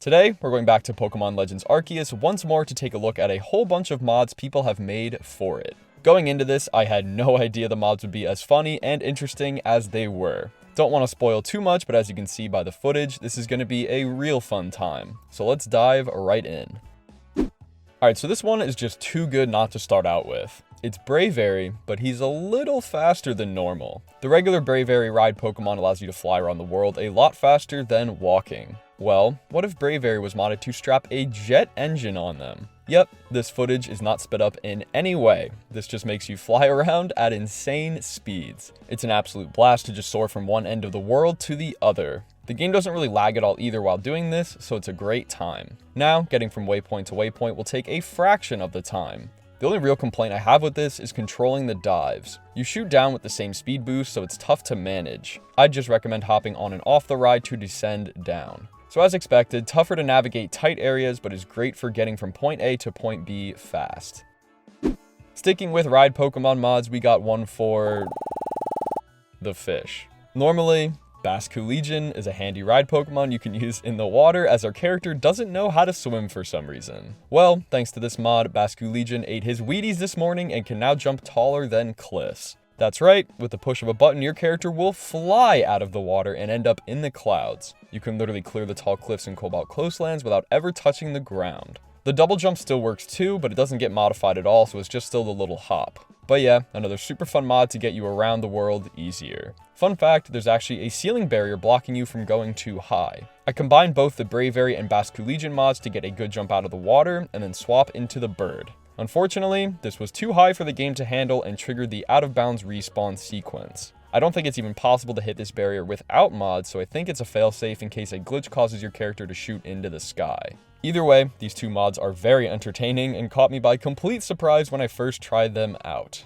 Today, we're going back to Pokemon Legends Arceus once more to take a look at a whole bunch of mods people have made for it. Going into this, I had no idea the mods would be as funny and interesting as they were. Don't want to spoil too much, but as you can see by the footage, this is going to be a real fun time. So let's dive right in. Alright, so this one is just too good not to start out with. It's Braviary, but he's a little faster than normal. The regular Braviary ride Pokemon allows you to fly around the world a lot faster than walking. Well, what if Braviary was modded to strap a jet engine on them? Yep, this footage is not sped up in any way. This just makes you fly around at insane speeds. It's an absolute blast to just soar from one end of the world to the other. The game doesn't really lag at all either while doing this, so it's a great time. Now, getting from waypoint to waypoint will take a fraction of the time. The only real complaint I have with this is controlling the dives. You shoot down with the same speed boost, so it's tough to manage. I'd just recommend hopping on and off the ride to descend down. So as expected, tougher to navigate tight areas, but is great for getting from point A to point B fast. Sticking with ride Pokemon mods, we got one for the fish. Normally, Basculegion is a handy ride Pokemon you can use in the water as our character doesn't know how to swim for some reason. Well, thanks to this mod, Basculegion ate his Wheaties this morning and can now jump taller than cliffs. That's right, with the push of a button, your character will fly out of the water and end up in the clouds. You can literally clear the tall cliffs in Cobalt Coastlands without ever touching the ground. The double jump still works too, but it doesn't get modified at all, so it's just still the little hop. But yeah, another super fun mod to get you around the world easier. Fun fact, there's actually a ceiling barrier blocking you from going too high. I combined both the Braviary and Basculegion mods to get a good jump out of the water, and then swap into the bird. Unfortunately, this was too high for the game to handle and triggered the out-of-bounds respawn sequence. I don't think it's even possible to hit this barrier without mods, so I think it's a failsafe in case a glitch causes your character to shoot into the sky. Either way, these two mods are very entertaining and caught me by complete surprise when I first tried them out.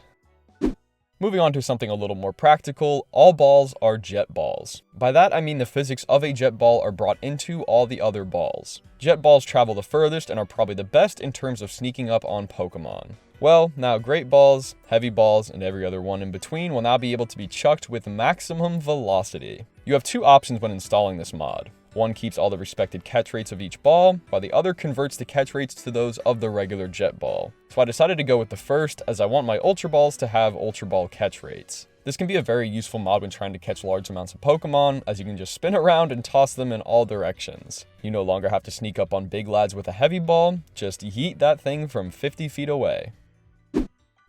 Moving on to something a little more practical, all balls are jet balls. By that I mean the physics of a jet ball are brought into all the other balls. Jet balls travel the furthest and are probably the best in terms of sneaking up on Pokemon. Well, now great balls, heavy balls, and every other one in between will now be able to be chucked with maximum velocity. You have two options when installing this mod. One keeps all the respected catch rates of each ball, while the other converts the catch rates to those of the regular jet ball. So I decided to go with the first, as I want my Ultra Balls to have Ultra Ball catch rates. This can be a very useful mod when trying to catch large amounts of Pokemon, as you can just spin around and toss them in all directions. You no longer have to sneak up on big lads with a heavy ball, just yeet that thing from 50 feet away.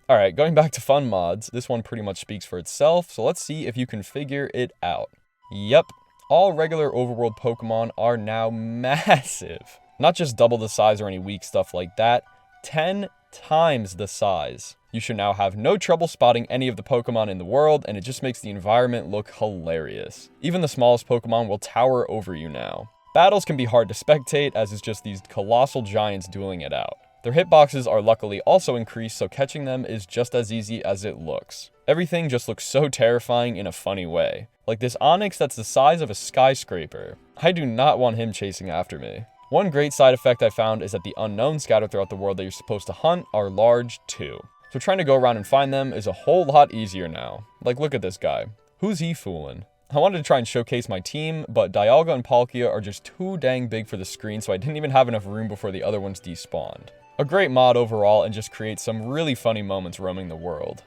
Alright, going back to fun mods, this one pretty much speaks for itself, so let's see if you can figure it out. Yep. All regular overworld Pokemon are now massive. Not just double the size or any weak stuff like that, 10 times the size. You should now have no trouble spotting any of the Pokemon in the world, and it just makes the environment look hilarious. Even the smallest Pokemon will tower over you now. Battles can be hard to spectate, as it's just these colossal giants dueling it out. Their hitboxes are luckily also increased, so catching them is just as easy as it looks. Everything just looks so terrifying in a funny way. Like this Onix that's the size of a skyscraper. I do not want him chasing after me. One great side effect I found is that the unknowns scattered throughout the world that you're supposed to hunt are large too. So trying to go around and find them is a whole lot easier now. Like look at this guy. Who's he fooling? I wanted to try and showcase my team, but Dialga and Palkia are just too dang big for the screen, so I didn't even have enough room before the other ones despawned. A great mod overall and just creates some really funny moments roaming the world.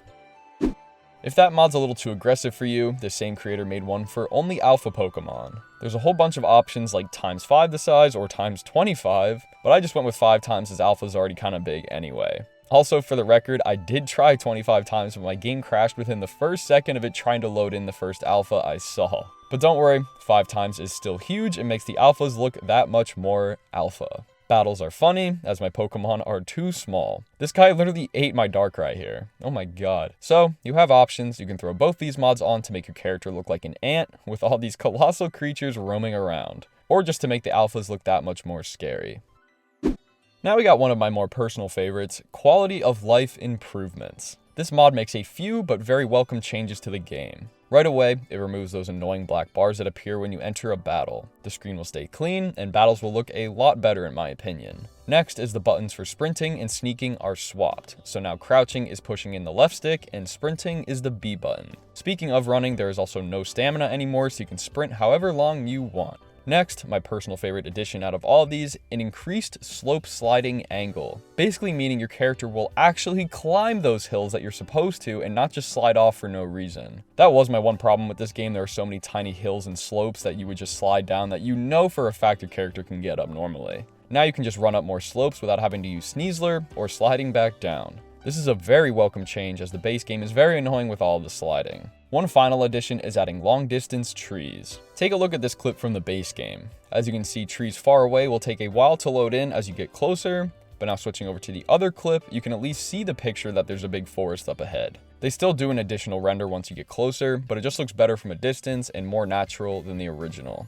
If that mod's a little too aggressive for you, the same creator made one for only alpha Pokemon. There's a whole bunch of options like times 5 the size or times 25, but I just went with 5 times as alpha's already kinda big anyway. Also, for the record, I did try 25 times, but my game crashed within the first second of it trying to load in the first alpha I saw. But don't worry, 5 times is still huge and makes the alphas look that much more alpha. Battles are funny, as my Pokemon are too small. This guy literally ate my Darkrai here. Oh my god. So, you have options. You can throw both these mods on to make your character look like an ant, with all these colossal creatures roaming around. Or just to make the alphas look that much more scary. Now we got one of my more personal favorites, quality of life improvements. This mod makes a few but very welcome changes to the game. Right away, it removes those annoying black bars that appear when you enter a battle. The screen will stay clean, and battles will look a lot better in my opinion. Next is the buttons for sprinting and sneaking are swapped. So now crouching is pushing in the left stick, and sprinting is the B button. Speaking of running, there is also no stamina anymore, so you can sprint however long you want. Next, my personal favorite addition out of all of these, an increased slope sliding angle. Basically meaning your character will actually climb those hills that you're supposed to and not just slide off for no reason. That was my one problem with this game. There are so many tiny hills and slopes that you would just slide down that you know for a fact your character can get up normally. Now you can just run up more slopes without having to use Sneasler or sliding back down. This is a very welcome change as the base game is very annoying with all of the sliding. One final addition is adding long distance trees. Take a look at this clip from the base game. As you can see, trees far away will take a while to load in as you get closer, but now switching over to the other clip, you can at least see the picture that there's a big forest up ahead. They still do an additional render once you get closer, but it just looks better from a distance and more natural than the original.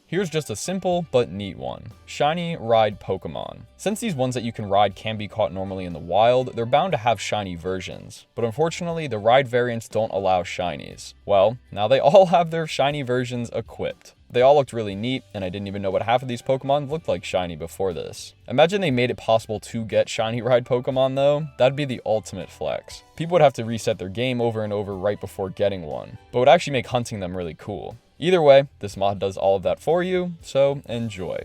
Here's just a simple but neat one. Shiny ride Pokemon. Since these ones that you can ride can be caught normally in the wild, they're bound to have shiny versions. But unfortunately, the ride variants don't allow shinies. Well, now they all have their shiny versions equipped. They all looked really neat, and I didn't even know what half of these Pokemon looked like shiny before this. Imagine they made it possible to get shiny ride Pokemon though. That'd be the ultimate flex. People would have to reset their game over and over right before getting one, but would actually make hunting them really cool. Either way, this mod does all of that for you, so enjoy.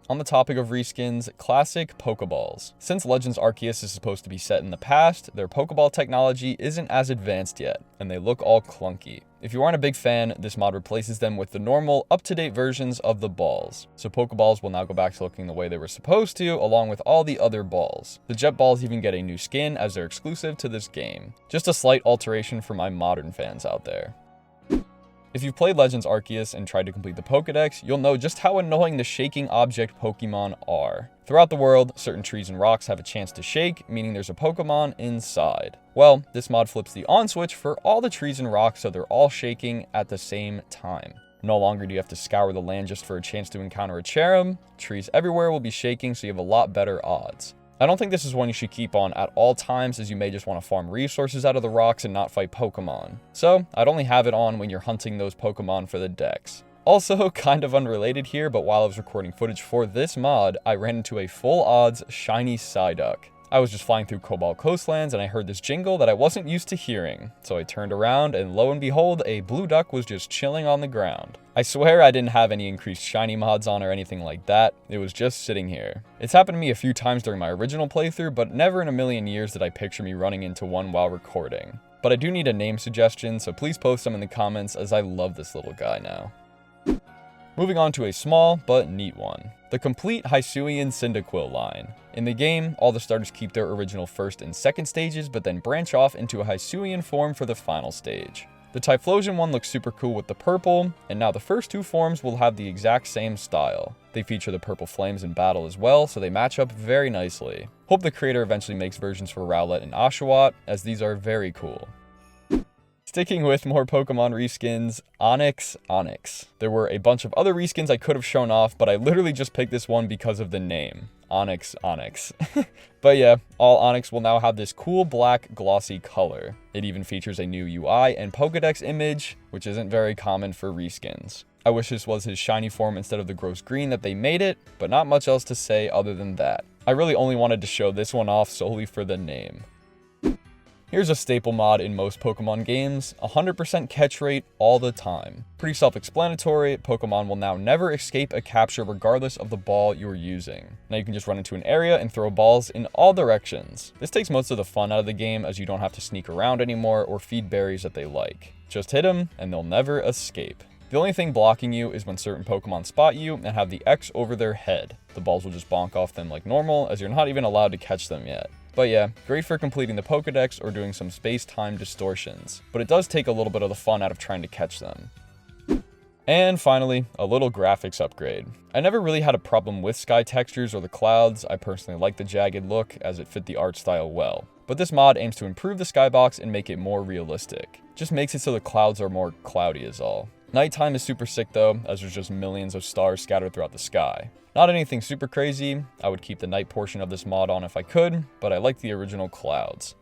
On the topic of reskins, classic Pokeballs. Since Legends Arceus is supposed to be set in the past, their Pokeball technology isn't as advanced yet, and they look all clunky. If you aren't a big fan, this mod replaces them with the normal, up-to-date versions of the balls. So Pokeballs will now go back to looking the way they were supposed to, along with all the other balls. The Jet Balls even get a new skin as they're exclusive to this game. Just a slight alteration for my modern fans out there. If you've played Legends Arceus and tried to complete the Pokédex, you'll know just how annoying the shaking object Pokemon are. Throughout the world, certain trees and rocks have a chance to shake, meaning there's a Pokemon inside. Well, this mod flips the on switch for all the trees and rocks so they're all shaking at the same time. No longer do you have to scour the land just for a chance to encounter a Cherim. Trees everywhere will be shaking, so you have a lot better odds. I don't think this is one you should keep on at all times, as you may just want to farm resources out of the rocks and not fight Pokemon. So I'd only have it on when you're hunting those Pokemon for the dex. Also, kind of unrelated here, but while I was recording footage for this mod, I ran into a full odds shiny Psyduck. I was just flying through Cobalt Coastlands and I heard this jingle that I wasn't used to hearing. So I turned around and lo and behold, a blue duck was just chilling on the ground. I swear I didn't have any increased shiny mods on or anything like that. It was just sitting here. It's happened to me a few times during my original playthrough, but never in a million years did I picture me running into one while recording. But I do need a name suggestion, so please post them in the comments as I love this little guy now. Moving on to a small but neat one. The complete Hisuian Cyndaquil line. In the game, all the starters keep their original first and second stages, but then branch off into a Hisuian form for the final stage. The Typhlosion one looks super cool with the purple, and now the first two forms will have the exact same style. They feature the purple flames in battle as well, so they match up very nicely. Hope the creator eventually makes versions for Rowlet and Oshawott, as these are very cool. Sticking with more Pokemon reskins, Onyx Onix. There were a bunch of other reskins I could have shown off, but I literally just picked this one because of the name. Onyx Onix. But yeah, all Onyx will now have this cool black glossy color. It even features a new UI and Pokédex image, which isn't very common for reskins. I wish this was his shiny form instead of the gross green that they made it, but not much else to say other than that. I really only wanted to show this one off solely for the name. Here's a staple mod in most Pokemon games, 100% catch rate all the time. Pretty self-explanatory, Pokemon will now never escape a capture regardless of the ball you're using. Now you can just run into an area and throw balls in all directions. This takes most of the fun out of the game as you don't have to sneak around anymore or feed berries that they like. Just hit them and they'll never escape. The only thing blocking you is when certain Pokemon spot you and have the X over their head. The balls will just bonk off them like normal as you're not even allowed to catch them yet. But yeah, great for completing the Pokédex or doing some space-time distortions, but it does take a little bit of the fun out of trying to catch them. And finally, a little graphics upgrade. I never really had a problem with sky textures or the clouds. I personally like the jagged look as it fit the art style well. But this mod aims to improve the skybox and make it more realistic. Just makes it so the clouds are more cloudy is all. Nighttime is super sick though, as there's just millions of stars scattered throughout the sky. Not anything super crazy. I would keep the night portion of this mod on if I could, but I like the original clouds.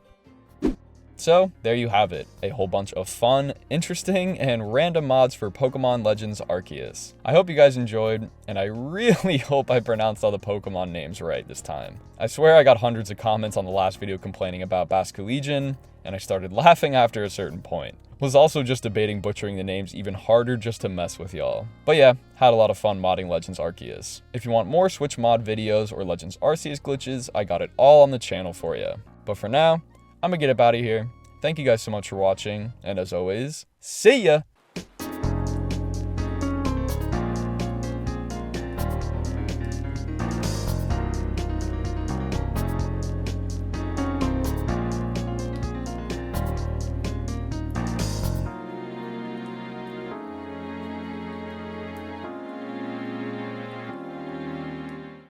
So there you have it, a whole bunch of fun, interesting, and random mods for Pokemon Legends Arceus. I hope you guys enjoyed, and I really hope I pronounced all the Pokemon names right this time. I swear I got hundreds of comments on the last video complaining about Basculegion, and I started laughing after a certain point. Was also just debating butchering the names even harder just to mess with y'all. But yeah, had a lot of fun modding Legends Arceus. If you want more Switch mod videos or Legends Arceus glitches, I got it all on the channel for you. But for now, I'm gonna get up out of here. Thank you guys so much for watching, and as always, see ya!